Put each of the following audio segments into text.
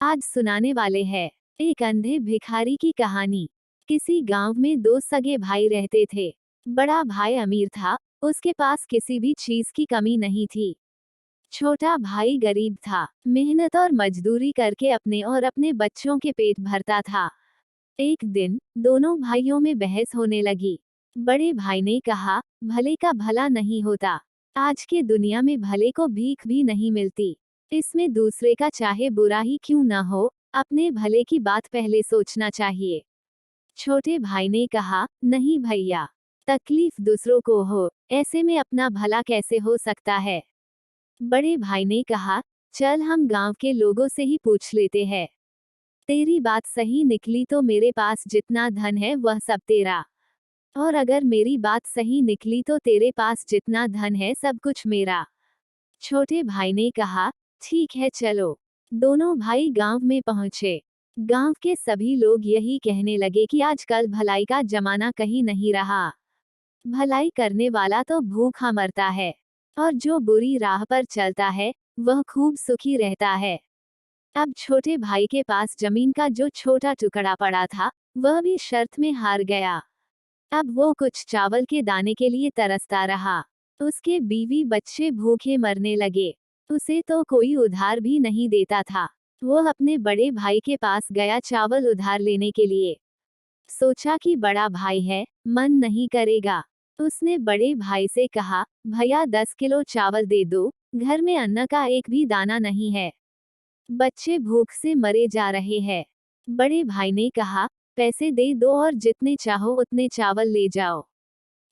आज सुनाने वाले हैं एक अंधे भिखारी की कहानी। किसी गांव में दो सगे भाई रहते थे। बड़ा भाई अमीर था, उसके पास किसी भी चीज की कमी नहीं थी। छोटा भाई गरीब था, मेहनत और मजदूरी करके अपने और अपने बच्चों के पेट भरता था। एक दिन दोनों भाइयों में बहस होने लगी। बड़े भाई ने कहा, भले का भला नहीं होता। आज के दुनिया में भले को भीख भी नहीं मिलती। इसमें दूसरे का चाहे बुरा ही क्यों ना हो, अपने भले की बात पहले सोचना चाहिए। छोटे भाई ने कहा, नहीं भैया, तकलीफ दूसरों को हो, ऐसे में अपना भला कैसे हो सकता है। बड़े भाई ने कहा, चल हम गांव के लोगों से ही पूछ लेते हैं। तेरी बात सही निकली तो मेरे पास जितना धन है वह सब तेरा, और अगर मेरी बात सही निकली तो तेरे पास जितना धन है सब कुछ मेरा। छोटे भाई ने कहा, ठीक है चलो। दोनों भाई गांव में पहुंचे। गांव के सभी लोग यही कहने लगे कि आजकल भलाई का जमाना कहीं नहीं रहा। भलाई करने वाला तो भूखा मरता है, और जो बुरी राह पर चलता है वह खूब सुखी रहता है। अब छोटे भाई के पास जमीन का जो छोटा टुकड़ा पड़ा था, वह भी शर्त में हार गया। अब वो कुछ चावल के दाने के लिए तरसता रहा। उसके बीवी बच्चे भूखे मरने लगे। उसे तो कोई उधार भी नहीं देता था। वो अपने बड़े भाई के पास गया चावल उधार लेने के लिए। सोचा कि बड़ा भाई है, मन नहीं करेगा। उसने बड़े भाई से कहा, भैया 10 किलो चावल दे दो, घर में अन्न का एक भी दाना नहीं है। बच्चे भूख से मरे जा रहे हैं। बड़े भाई ने कहा, पैसे दे दो और जितने चाहो उतने चावल ले जाओ।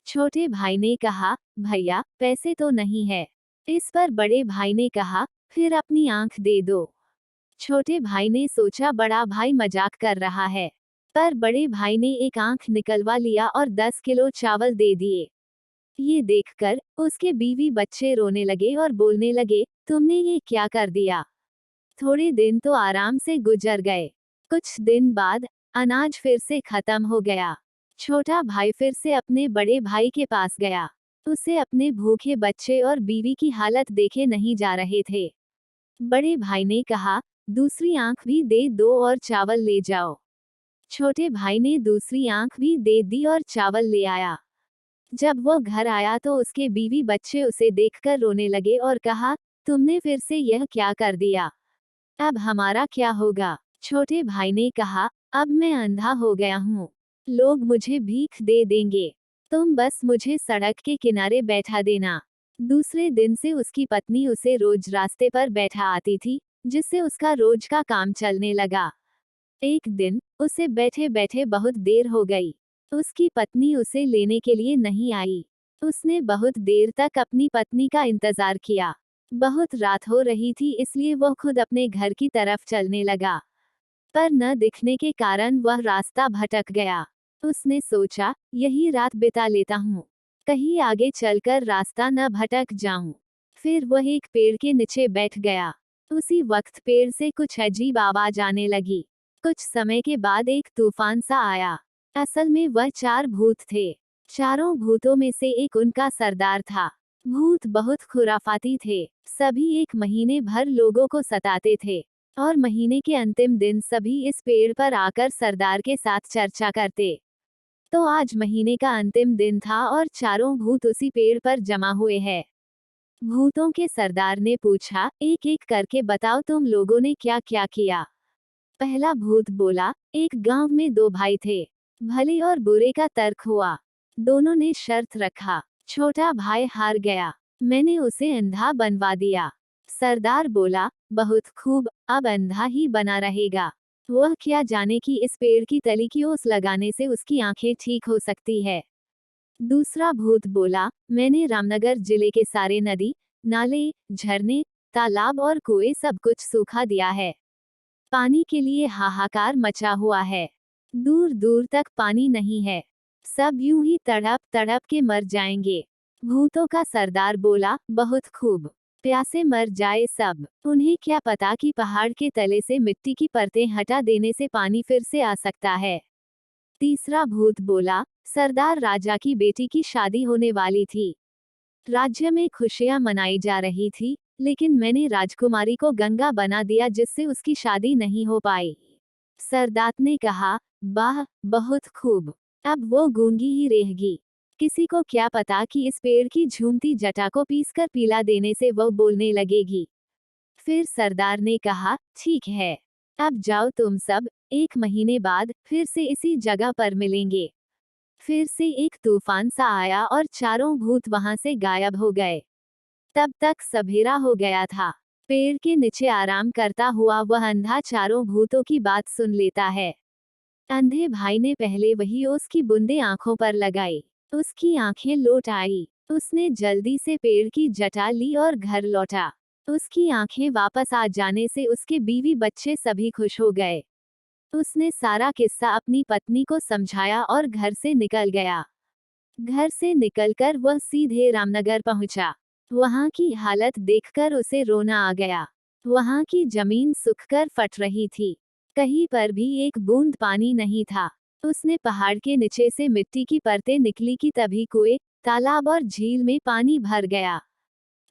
छोटे भाई ने कहा, भैया पैसे तो नहीं है। इस पर बड़े भाई ने कहा, फिर अपनी आंख दे दो। छोटे भाई ने सोचा बड़ा भाई मजाक कर रहा है, पर बड़े भाई ने एक आंख निकलवा लिया और 10 किलो चावल दे दिए। ये देखकर उसके बीवी बच्चे रोने लगे और बोलने लगे, तुमने ये क्या कर दिया। थोड़े दिन तो आराम से गुजर गए। कुछ दिन बाद अनाज फिर से खत्म हो गया। छोटा भाई फिर से अपने बड़े भाई के पास गया। उसे अपने भूखे बच्चे और बीवी की हालत देखे नहीं जा रहे थे। बड़े भाई ने कहा, दूसरी आंख भी दे दो और चावल ले जाओ। छोटे भाई ने दूसरी आंख भी दे दी और चावल ले आया। जब वो घर आया तो उसके बीवी बच्चे उसे देखकर रोने लगे और कहा, तुमने फिर से यह क्या कर दिया। अब हमारा क्या होगा। छोटे भाई ने कहा, अब मैं अंधा हो गया हूँ। लोग मुझे भीख दे देंगे। तुम बस मुझे सड़क के किनारे बैठा देना। दूसरे दिन से उसकी पत्नी उसे रोज रास्ते पर बैठा आती थी, जिससे उसका रोज का काम चलने लगा। एक दिन उसे बैठे बैठे बहुत देर हो गई। उसकी पत्नी उसे लेने के लिए नहीं आई। उसने बहुत देर तक अपनी पत्नी का इंतजार किया। बहुत रात हो रही थी, इसलिए वह खुद अपने घर की तरफ चलने लगा, पर न दिखने के कारण वह रास्ता भटक गया। उसने सोचा, यही रात बिता लेता हूँ, कहीं आगे चलकर रास्ता न भटक जाऊं। फिर वह एक पेड़ के नीचे बैठ गया। उसी वक्त पेड़ से कुछ अजीब आवाज आने लगी। कुछ समय के बाद एक तूफान सा आया। असल में वह 4 भूत थे। चारों भूतों में से एक उनका सरदार था। भूत बहुत खुराफाती थे। सभी 1 महीने भर लोगों को सताते थे, और महीने के अंतिम दिन सभी इस पेड़ पर आकर सरदार के साथ चर्चा करते। तो आज महीने का अंतिम दिन था और चारों भूत उसी पेड़ पर जमा हुए हैं। भूतों के सरदार ने पूछा, एक एक करके बताओ तुम लोगों ने क्या क्या किया। पहला भूत बोला, एक गांव में 2 भाई थे। भले और बुरे का तर्क हुआ। दोनों ने शर्त रखा। छोटा भाई हार गया। मैंने उसे अंधा बनवा दिया। सरदार बोला, बहुत खूब, अब अंधा ही बना रहेगा। वह क्या जाने कि इस पेड़ की तली की ओस लगाने से उसकी आंखें ठीक हो सकती है। दूसरा भूत बोला, मैंने रामनगर जिले के सारे नदी, नाले, झरने, तालाब और कुएं सब कुछ सूखा दिया है। पानी के लिए हाहाकार मचा हुआ है। दूर दूर तक पानी नहीं है। सब यूं ही तड़प तड़प के मर जाएंगे। भूतों का सरदार बोला, बहुत खूब, प्यासे मर जाए सब। उन्हें क्या पता कि पहाड़ के तले से मिट्टी की परतें हटा देने से पानी फिर से आ सकता है। तीसरा भूत बोला, सरदार राजा की बेटी की शादी होने वाली थी। राज्य में खुशियां मनाई जा रही थी। लेकिन मैंने राजकुमारी को गंगा बना दिया जिससे उसकी शादी नहीं हो पाई। सरदार ने कहा, वाह, बहुत खूब। अब वो गूंगी ही रहेगी। किसी को क्या पता कि इस पेड़ की झूमती जटा को पीसकर पिला देने से वो बोलने लगेगी। फिर सरदार ने कहा, ठीक है, अब जाओ तुम सब, 1 महीने बाद फिर से इसी जगह पर मिलेंगे। फिर से एक तूफान सा आया और चारों भूत वहां से गायब हो गए। तब तक सवेरा हो गया था। पेड़ के नीचे आराम करता हुआ वह अंधा चारों भूतों की बात सुन लेता है। अंधे भाई ने पहले वही ओस की बूंदें आंखों पर लगाई। उसकी आंखें लौट आई। उसने जल्दी से पेड़ की जटा ली और घर लौटा। उसकी आंखें वापस आ जाने से उसके बीवी बच्चे सभी खुश हो गए। उसने सारा किस्सा अपनी पत्नी को समझाया और घर से निकल गया। घर से निकलकर वह सीधे रामनगर पहुंचा। वहां की हालत देखकर उसे रोना आ गया। वहां की जमीन सूखकर फट रही थी। कहीं पर भी एक बूंद पानी नहीं था। उसने पहाड़ के नीचे से मिट्टी की परतें निकली कि तभी कुएं, तालाब और झील में पानी भर गया।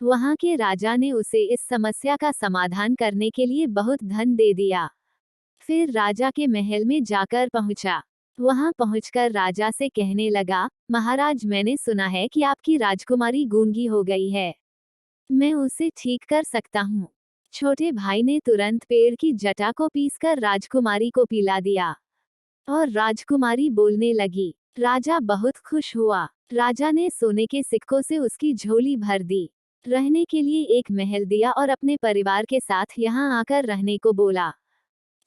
वहां के राजा ने उसे इस समस्या का समाधान करने के लिए बहुत धन दे दिया। फिर राजा के महल में जाकर पहुंचा। वहां पहुंचकर राजा से कहने लगा, महाराज, मैंने सुना है कि आपकी राजकुमारी गूंगी हो गई है। मैं उसे ठीक कर सकता हूँ। छोटे भाई ने तुरंत पेड़ की जटा को पीसकर राजकुमारी को पिला दिया और राजकुमारी बोलने लगी। राजा बहुत खुश हुआ। राजा ने सोने के सिक्कों से उसकी झोली भर दी। रहने के लिए एक महल दिया और अपने परिवार के साथ यहाँ आकर रहने को बोला।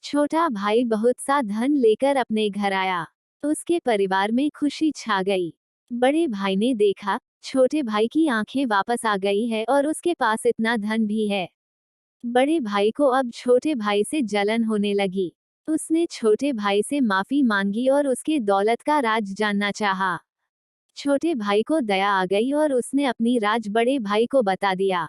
छोटा भाई बहुत सा धन लेकर अपने घर आया। उसके परिवार में खुशी छा गई। बड़े भाई ने देखा, छोटे भाई की आंखें वापस आ गई है और उसके पास इतना धन भी है। बड़े भाई को अब छोटे भाई से जलन होने लगी। उसने छोटे भाई से माफी मांगी और उसके दौलत का राज जानना चाहा। छोटे भाई को दया आ गई और उसने अपनी राज बड़े भाई को बता दिया।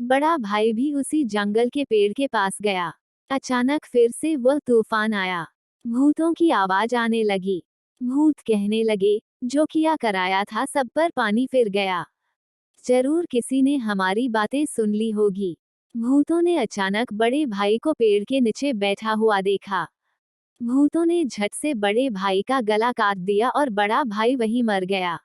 बड़ा भाई भी उसी जंगल के पेड़ के पास गया। अचानक फिर से वह तूफान आया। भूतों की आवाज आने लगी। भूत कहने लगे, जो किया कराया था सब पर पानी फिर गया। जरूर किसी ने हमारी बातें सुन ली होगी। भूतों ने अचानक बड़े भाई को पेड़ के नीचे बैठा हुआ देखा। भूतों ने झट से बड़े भाई का गला काट दिया और बड़ा भाई वहीं मर गया।